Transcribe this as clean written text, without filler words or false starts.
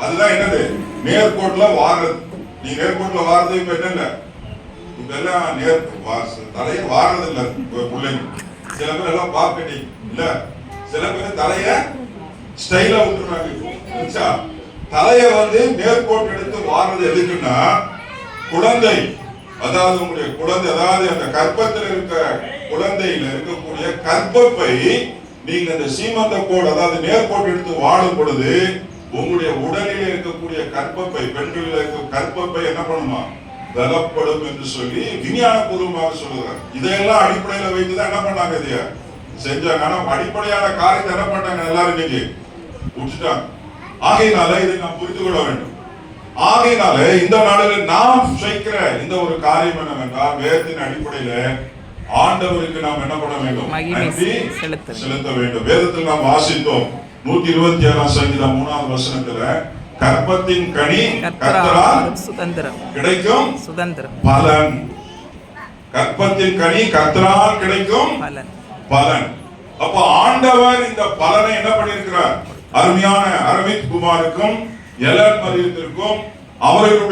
அதுதான் என்னது நேர்கோட்ல வாடுறது. நீ நேர்கோட்ல வாடுறது இப்ப என்ன இல்ல, இப்ப எல்லாம் தலைய வாடுறது இல்ல பிள்ளைங்க. சில பேர் எல்லாம் பாக்கட்டி இல்ல, சில பேர் தலைய ஸ்டைலா விட்டுறாங்க. தலைய நேர்கோட்டு எடுத்து வாடுறது எதுக்குன்னா, குழந்தை அதாவது உங்களுடைய குழந்தை, அதாவது அந்த கர்ப்பத்தில் இருக்க குழந்தையில இருக்கக்கூடிய கர்ப்பப்பை நீங்க அந்த சீமந்த கோடு அதாவது நேர்கோட்டு எடுத்து வாடும் பொழுது உங்களுடைய உடலில் இருக்கக்கூடிய கர்ப்பப்பை, பெண்களில் இருக்க கர்ப்பப்பை என்ன பண்ணுமா, பலப்படும் என்று சொல்லி விஞ்ஞான பூர்வமாக சொல்லுறாங்க. இதையெல்லாம் அடிப்படையில வைத்துதான் என்ன பண்ணாங்க, இதைய செஞ்சாங்க. ஆனா அடிப்படையான காரியத்தை என்ன பண்ணாங்க, எல்லாரும் இன்னைக்கு விட்டுட்டாங்க. ஆகையினால இதை நாம் புரிந்து கொள்ள வேண்டும். ஆகையினால இந்த நாளில் நாம் செய்கிற இந்த ஒரு காரியம் என்னவென்றால், வேதத்தின் அடிப்படையில ஆண்டவருக்கு நாம் என்ன பண்ண வேண்டும், நன்றி செலுத்த வேண்டும். வேதத்தில் நாம் வாசித்தோம் 127ஆம் சங்கீதம் 3ஆவது வசனத்துல, கர்ப்பத்தின் கனி கர்த்தரால் சுதந்திரம் கிடைக்கும் பலன். கர்ப்பத்தின் கனி கர்த்தரால் கிடைக்கும் பலன். அப்ப ஆண்டவர் இந்த பலனை என்ன பண்ணியிருக்கிறார், அருமையான அரவிந்த் குமாருக்கும் எலன் மரியத்திற்கும் அவர்களுடைய